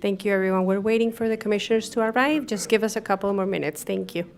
Thank you, everyone. We're waiting for the commissioners to arrive. Just give us a couple more minutes. Thank you.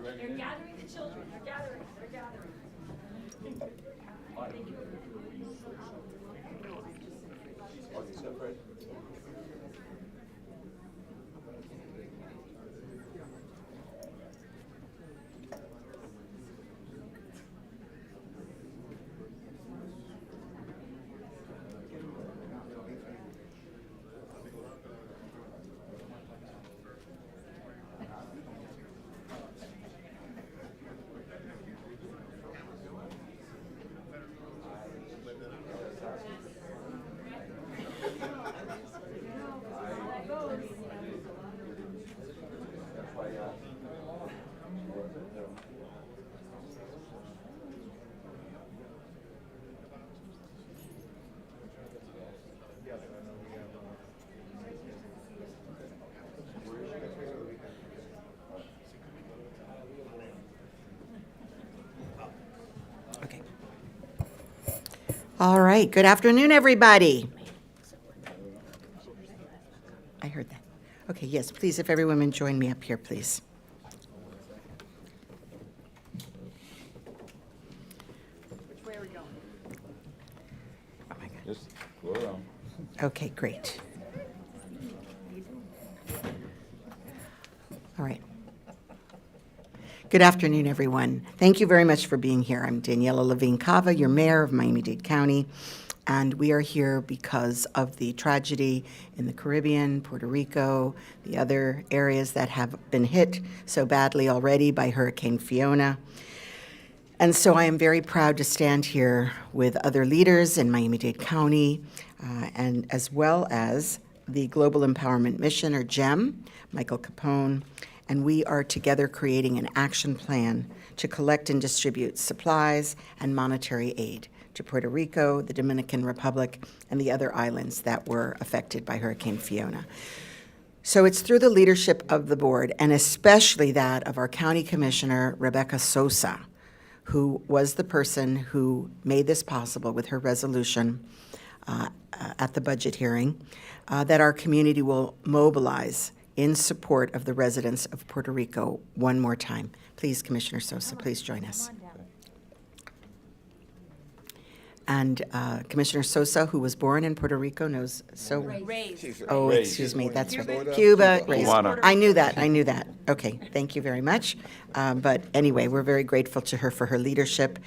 They're gathering the children. They're gathering. They're gathering. Okay. All right. Good afternoon, everybody. I heard that. Okay, yes, please, if everyone would join me up here, please. Which way are we going? Oh, my God. Just go around. Okay, great. All right. Good afternoon, everyone. Thank you very much for being here. I'm Daniella Levine-Cava, your mayor of Miami-Dade County, and we are here because of the tragedy in the Caribbean, Puerto Rico, the other areas that have been hit so badly already by Hurricane Fiona. And so I am very proud to stand here with other leaders in Miami-Dade County, and as well as the Global Empowerment Mission, or GEM, Michael Capone, and we are together creating an action plan to collect and distribute supplies and monetary aid to Puerto Rico, the Dominican Republic, and the other islands that were affected by Hurricane Fiona. So it's through the leadership of the board, and especially that of our County Commissioner, Rebecca Sosa, who was the person who made this possible with her resolution at the budget hearing, that our community will mobilize in support of the residents of Puerto Rico one more time. Please, Commissioner Sosa, please join us. And Commissioner Sosa, who was born in Puerto Rico, knows so. Raised. Oh, Raised. excuse me, that's right. Cuba. Cuba, raised. Cubana. I knew that. Okay, thank you very much. But anyway, we're very grateful to her for her leadership.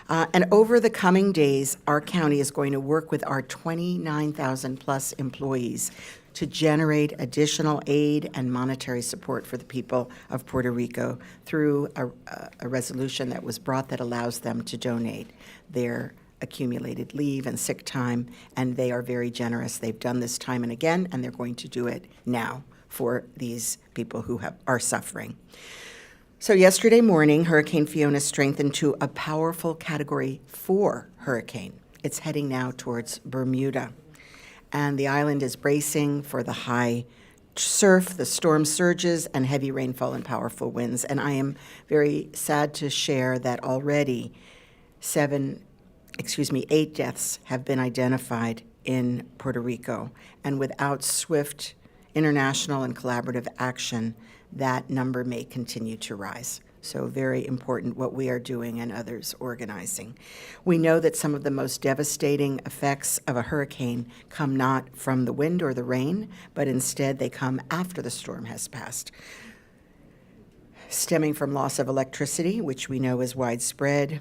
And over the coming days, our county is going to work with our 29,000 plus employees to generate additional aid and monetary support for the people of Puerto Rico through a resolution that was brought that allows them to donate their accumulated leave and sick time, and they are very generous. They've done this time and again, and they're going to do it now for these people who are suffering. So yesterday morning, Hurricane Fiona strengthened to a powerful Category 4 hurricane. It's heading now towards Bermuda, and the island is bracing for the high surf, the storm surges, and heavy rainfall and powerful winds. And I am very sad to share that already 8 deaths have been identified in Puerto Rico, and without swift international and collaborative action, that number may continue to rise. So very important what we are doing and others organizing. We know that some of the most devastating effects of a hurricane come not from the wind or the rain, but instead they come after the storm has passed, stemming from loss of electricity, which we know is widespread,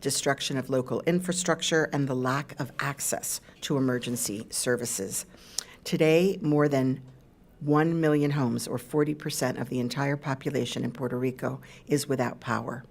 destruction of local infrastructure, and the lack of access to emergency services. Today, more than 1 million homes, or 40% of the entire population in Puerto Rico, is without power.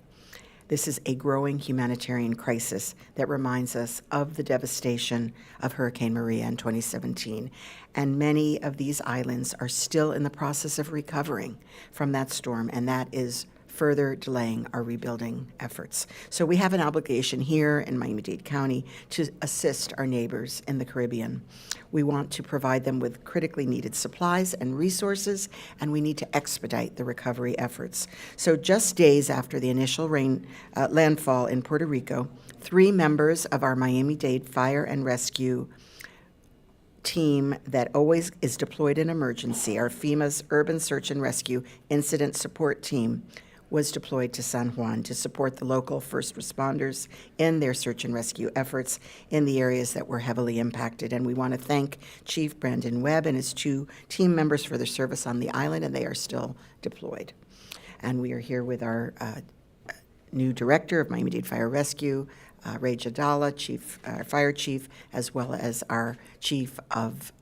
This is a growing humanitarian crisis that reminds us of the devastation of Hurricane Maria in 2017. And many of these islands are still in the process of recovering from that storm, and that is further delaying our rebuilding efforts. So we have an obligation here in Miami-Dade County to assist our neighbors in the Caribbean. We want to provide them with critically needed supplies and resources, and we need to expedite the recovery efforts. So just days after the initial landfall in Puerto Rico, 3 members of our Miami-Dade Fire and Rescue team that always is deployed in emergency, our FEMA's Urban Search and Rescue Incident Support Team, was deployed to San Juan to support the local first responders in their search and rescue efforts in the areas that were heavily impacted. And we want to thank Chief Brandon Webb and his 2 team members for their service on the island, and they are still deployed. And we are here with our new director of Miami-Dade Fire Rescue, Ray Jadala, fire chief, as well as our chief of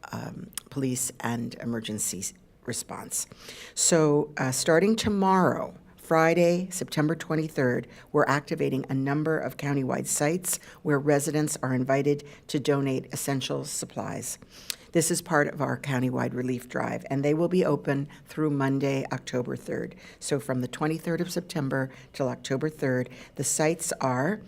police and emergency response. So starting tomorrow, Friday, September 23rd, we're activating a number of countywide sites where residents are invited to donate essential supplies. This is part of our countywide relief drive, and they will be open through Monday, October 3rd. So from the 23rd of September till October 3rd, the sites are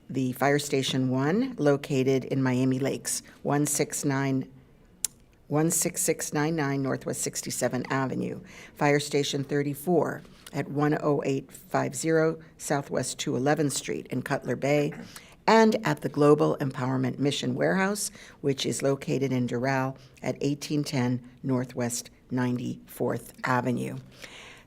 the Fire Station 1, located in Miami Lakes, 16699 Northwest 67th Avenue. Fire Station 34 at 10850 Southwest 211th Street in Cutler Bay, and at the Global Empowerment Mission Warehouse, which is located in Doral at 1810 Northwest 94th Avenue.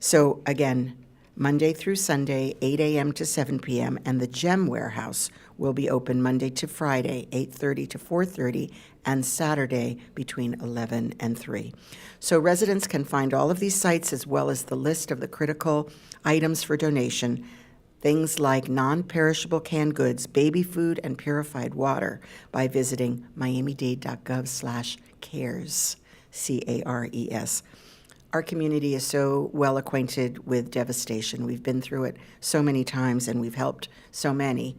So again, Monday through Sunday, 8 a.m. to 7 p.m., and the GEM Warehouse will be open Monday to Friday, 8:30 to 4:30, and Saturday between 11 and 3. So residents can find all of these sites as well as the list of the critical items for donation, things like non-perishable canned goods, baby food, and purified water by visiting miamidade.gov/cares, C-A-R-E-S. Our community is so well acquainted with devastation. We've been through it so many times, and we've helped so many.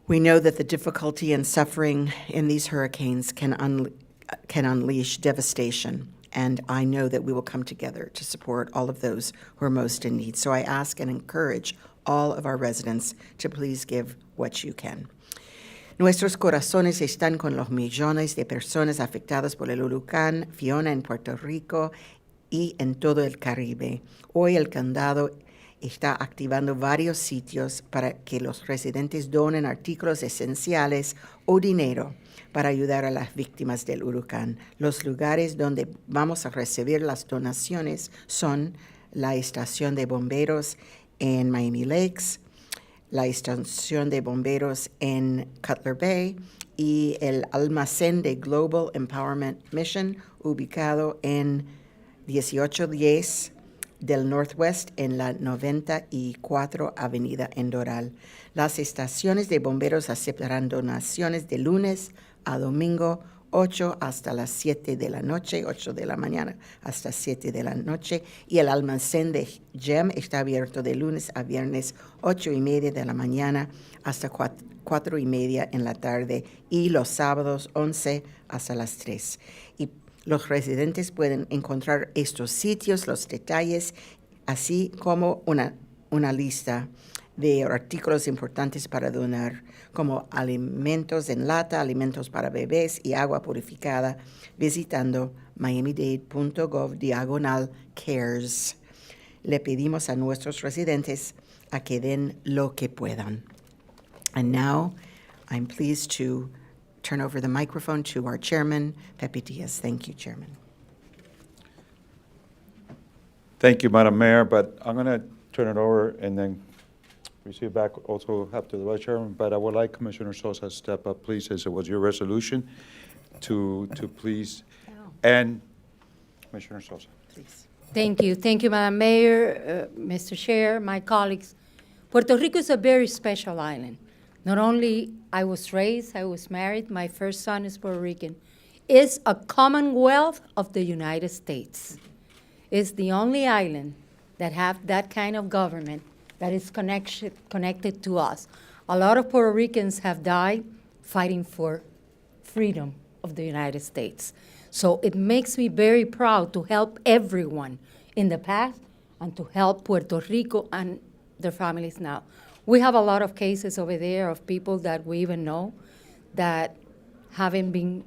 We know that the difficulty and suffering in these hurricanes can unleash devastation, and I know that we will come together to support all of those who are most in need. So I ask and encourage all of our residents to please give what you can. Nuestros corazones están con los millones de personas afectadas por el huracán Fiona en Puerto Rico y en todo el Caribe. Hoy el condado está activando varios sitios para que los residentes donen artículos esenciales o dinero para ayudar a las víctimas del huracán. Los lugares donde vamos a recibir las donaciones son la estación de bomberos en Miami Lakes, la estación de bomberos en Cutler Bay y el almacén de Global Empowerment Mission ubicado en 1810 del Northwest en la 94 Avenida en Doral. Las estaciones de bomberos aceptarán donaciones de lunes a domingo 8 hasta las 7 de la noche, 8 de la mañana hasta 7 de la noche. Y el almacén de GEM está abierto de lunes a viernes, 8:30 de la mañana hasta 4:30 en la tarde. Y los sábados, 11 hasta las 3. Y los residentes pueden encontrar estos sitios, los detalles, así como una lista de artículos importantes para donar, como alimentos en lata, alimentos para bebés y agua purificada, visitando miamidade.gov/cares. Le pedimos a nuestros residentes a que den lo que puedan. And now, I'm pleased to turn over the microphone to our chairman, Pepe Diaz. Thank you, Chairman. Thank you, Madam Mayor, but I'm going to turn it over and then receive back also after the Vice Chairman, but I would like Commissioner Sosa to step up, please, as it was your resolution, to please, and Commissioner Sosa. Please. Thank you, Madam Mayor, Mr. Chair, my colleagues. Puerto Rico is a very special island. Not only I was raised, I was married, my first son is Puerto Rican. It's a commonwealth of the United States. It's the only island that have that kind of government that is connected to us. A lot of Puerto Ricans have died fighting for freedom of the United States. So it makes me very proud to help everyone in the past and to help Puerto Rico and their families now. We have a lot of cases over there of people that we even know that haven't been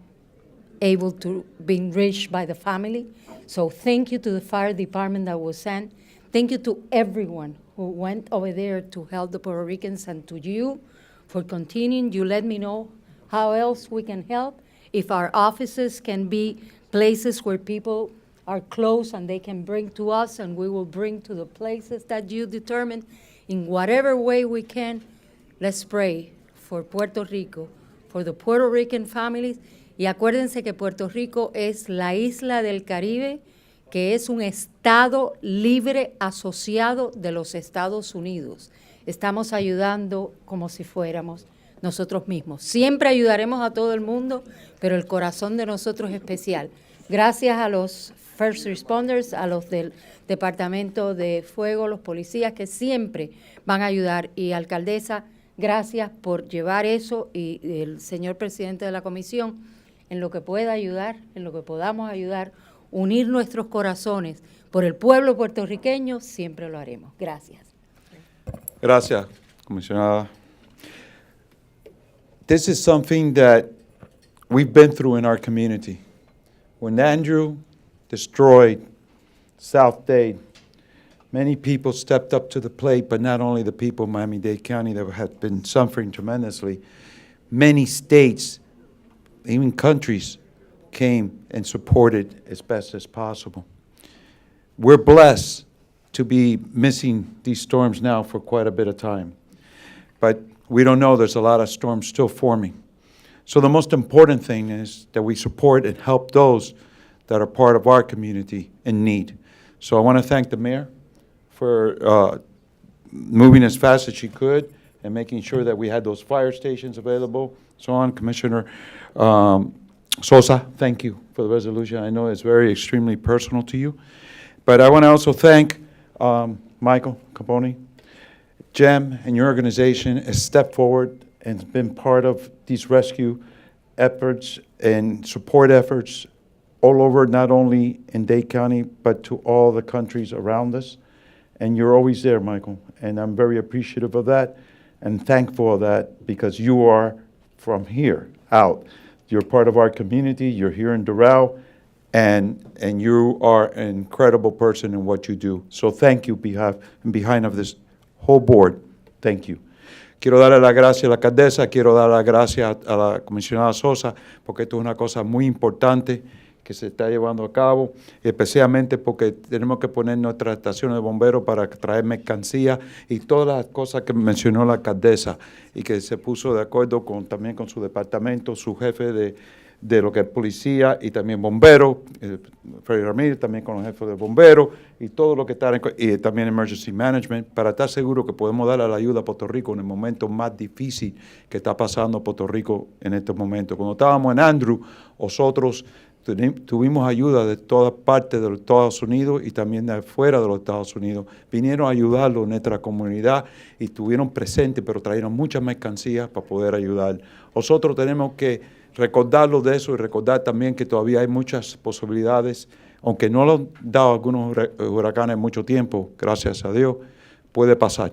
able to be reached by the family. So thank you to the fire department that was sent. Thank you to everyone who went over there to help the Puerto Ricans, and to you for continuing. You let me know how else we can help. If our offices can be places where people are close and they can bring to us, and we will bring to the places that you determine in whatever way we can. Let's pray for Puerto Rico, for the Puerto Rican families. Y acuérdense que Puerto Rico es la isla del Caribe, que es un estado libre asociado de los Estados Unidos. Estamos ayudando como si fuéramos nosotros mismos. Siempre ayudaremos a todo el mundo, pero el corazón de nosotros es especial. Gracias a los first responders, a los del Departamento de Fuego, los policías que siempre van a ayudar. Y alcaldesa, gracias por llevar eso, y el señor presidente de la comisión, en lo que pueda ayudar, en lo que podamos ayudar, unir nuestros corazones por el pueblo puertorriqueño, siempre lo haremos. Gracias. Gracias, Comisionada. This is something that we've been through in our community. When Andrew destroyed South Dade, many people stepped up to the plate, but not only the people of Miami-Dade County that had been suffering tremendously, many states, even countries, came and supported as best as possible. We're blessed to be missing these storms now for quite a bit of time. But we don't know, there's a lot of storms still forming. So the most important thing is that we support and help those that are part of our community in need. So I want to thank the mayor for moving as fast as she could and making sure that we had those fire stations available, so on. Commissioner Sosa, thank you for the resolution. I know it's very extremely personal to you. But I want to also thank Michael Capone. Jem and your organization has stepped forward and has been part of these rescue efforts and support efforts all over, not only in Dade County, but to all the countries around us. And you're always there, Michael. And I'm very appreciative of that and thankful of that, because you are from here out. You're part of our community. You're here in Doral, and you are an incredible person in what you do. So thank you behind of this whole board. Thank you. Quiero darle las gracias a la alcaldesa, quiero dar las gracias a la comisionada Sosa, porque esto es una cosa muy importante que se está llevando a cabo, especialmente porque tenemos que poner nuestras estaciones de bomberos para traer mercancía y todas las cosas que mencionó la alcaldesa, y que se puso de acuerdo también con su departamento, su jefe de lo que es policía y también bomberos, Freddy Ramírez también con los jefes de bomberos y todo lo que está, y también emergency management, para estar seguro que podemos darle la ayuda a Puerto Rico en el momento más difícil que está pasando Puerto Rico en estos momentos. Cuando estábamos en Andrew, nosotros tuvimos ayuda de todas partes de los Estados Unidos y también de afuera de los Estados Unidos. Vinieron a ayudarlo en nuestra comunidad y estuvieron presentes, pero trajeron muchas mercancías para poder ayudar. Nosotros tenemos que recordarlo de eso y recordar también que todavía hay muchas posibilidades, aunque no lo han dado algunos huracanes mucho tiempo, gracias a Dios, puede pasar.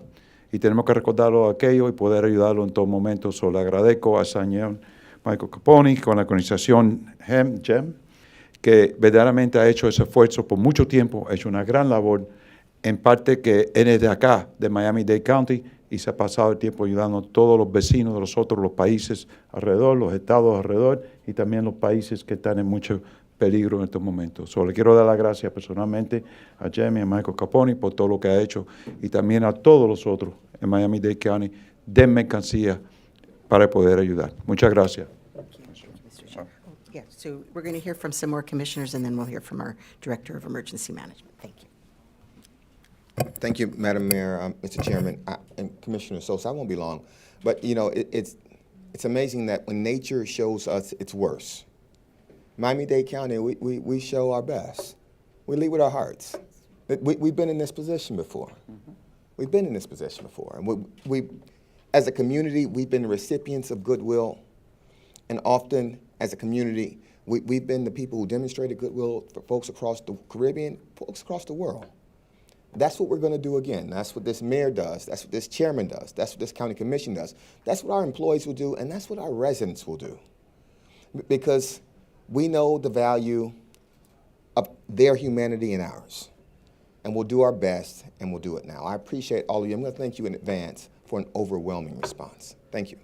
Y tenemos que recordarlo aquello y poder ayudarlo en todo momento. Le agradezco al señor Michael Capone con la organización GEM, que verdaderamente ha hecho ese esfuerzo por mucho tiempo, ha hecho una gran labor, en parte que él es de acá, de Miami-Dade County, y se ha pasado el tiempo ayudando a todos los vecinos de los países alrededor, los estados alrededor, y también los países que están en mucho peligro en estos momentos. Le quiero dar las gracias personalmente a Jamie y a Michael Capone por todo lo que ha hecho, y también a todos los otros en Miami-Dade County de mercancía para poder ayudar. Muchas gracias. Yeah, so we're going to hear from some more commissioners, and then we'll hear from our Director of Emergency Management. Thank you. Thank you, Madam Mayor, Mr. Chairman, and Commissioner Sosa. I won't be long, but you know, it's amazing that when nature shows us its worst, Miami-Dade County, we show our best. We lead with our hearts. We've been in this position before. We've been in this position before, and we as a community, we've been the recipients of goodwill, and often as a community, we've been the people who demonstrated goodwill for folks across the Caribbean, folks across the world. That's what we're going to do again. That's what this mayor does. That's what this chairman does. That's what this county commission does. That's what our employees will do, and that's what our residents will do. Because we know the value of their humanity and ours. And we'll do our best, and we'll do it now. I appreciate all of you. I'm going to thank you in advance for an overwhelming response. Thank you.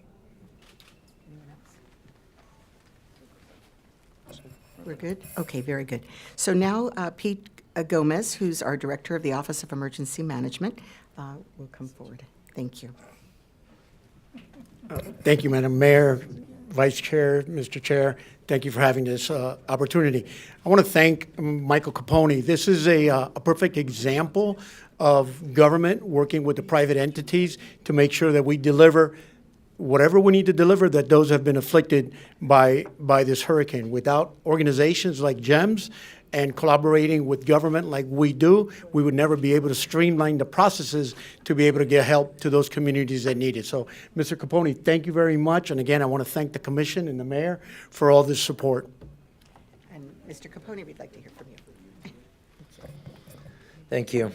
We're good? Okay, very good. So now Pete Gomez, who's our Director of the Office of Emergency Management, will come forward. Thank you. Thank you, Madam Mayor, Vice Chair, Mr. Chair. Thank you for having this opportunity. I want to thank Michael Capone. This is a perfect example of government working with the private entities to make sure that we deliver whatever we need to deliver, that those have been afflicted by this hurricane. Without organizations like GEMS and collaborating with government like we do, we would never be able to streamline the processes to be able to get help to those communities that need it. So, Mr. Capone, thank you very much. And again, I want to thank the commission and the mayor for all this support. And Mr. Capone, we'd like to hear from you. Thank you.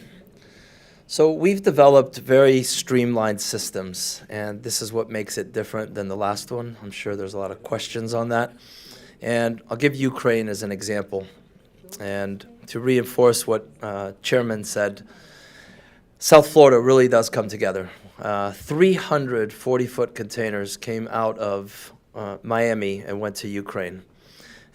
So we've developed very streamlined systems, and this is what makes it different than the last one. I'm sure there's a lot of questions on that. And I'll give Ukraine as an example. And to reinforce what Chairman said, South Florida really does come together. 300 40-foot containers came out of Miami and went to Ukraine.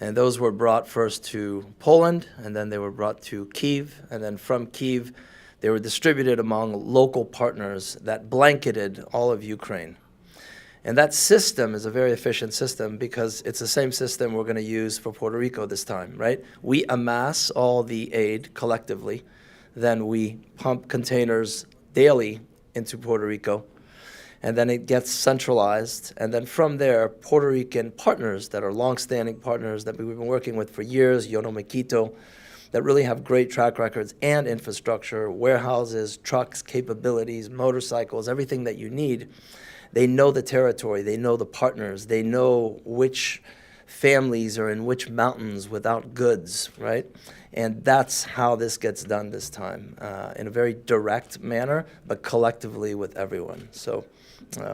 And those were brought first to Poland, and then they were brought to Kyiv, and then from Kyiv, they were distributed among local partners that blanketed all of Ukraine. And that system is a very efficient system because it's the same system we're going to use for Puerto Rico this time, right? We amass all the aid collectively, then we pump containers daily into Puerto Rico, and then it gets centralized. And then from there, Puerto Rican partners that are longstanding partners that we've been working with for years, Yono Maquito, that really have great track records and infrastructure, warehouses, trucks, capabilities, motorcycles, everything that you need. They know the territory, they know the partners, they know which families are in which mountains without goods, right? And that's how this gets done this time, in a very direct manner, but collectively with everyone. So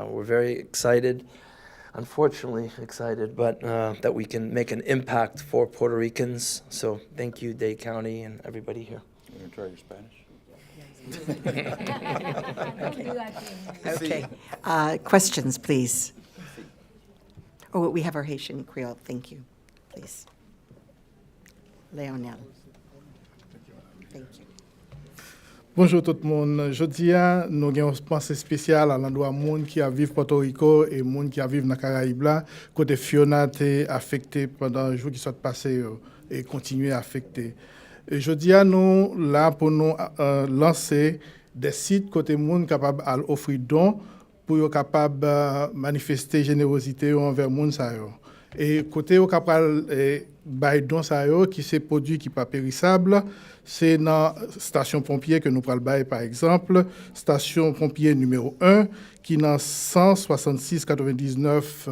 we're very excited. Unfortunately excited, but that we can make an impact for Puerto Ricans. So thank you, Dade County, and everybody here. You want to try your Spanish? Okay. Questions, please. Oh, we have our Haitian Creole. Thank you. Please. Leonel. Thank you. Bonjour tout le monde. Jeudi, nous avons une pensée spéciale à l'endroit des gens qui vivent Puerto Rico et des gens qui vivent dans les Caraïbes, là, côté Fiona a été affecté pendant les jours qui sont passés et continuer à affecter. Et jeudi, nous là pour nous lancer des sites côté monde capables d'offrir dons pour être capable de manifester générosité envers les gens. Et côté au capable bail don ça yo qui c'est produit qui pas périssable, c'est dans station pompier que nous pral bail par exemple, station pompier numéro 1 qui dans 166 99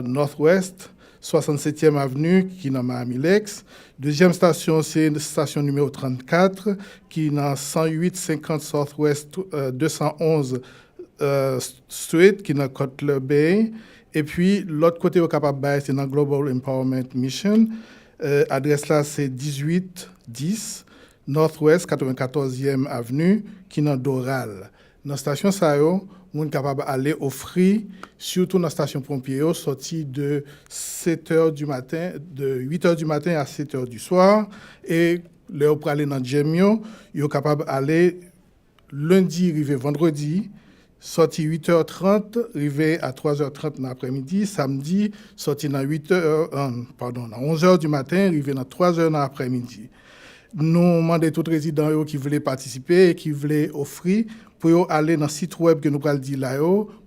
Nord-Ouest, 67e avenue qui dans Miami-Dade. Deuxième station c'est station numéro 34 qui dans 108 50 Southwest 211 Street qui dans Cutler Bay. Et puis, l'autre côté au capable bail, c'est dans Global Empowerment Mission. Adresse là, c'est 1810 Northwest 94e Avenue, qui est dans Doral. Dans la station Sayo, on est capable d'aller offrir, surtout dans la station pompier, sorti de 7h du matin, de 8h du matin à 7h du soir. Et là, pour aller dans Gemio, on est capable d'aller lundi, arrivé vendredi, sorti 8h30, arrivé à 3h30 dans l'après-midi. Samedi, sorti dans 11h du matin, arrivé dans 3h dans l'après-midi. Nous demandons tous les résidents qui voulaient participer et qui voulaient offrir pour aller dans le site web que nous allons dire là,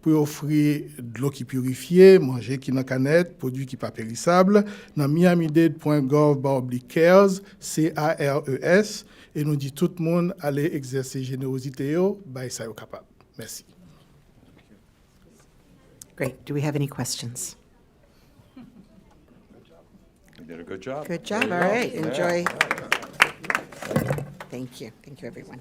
pour offrir de l'eau qui purifiée, manger qui dans canette, produits qui pas périssables, dans miamidade.gov/cares, CARES, et nous dit tout le monde aller exercer générosité, bah ça est capable. Merci. Great. Do we have any questions? You did a good job. Good job. All right. Enjoy. Thank you. Thank you, everyone.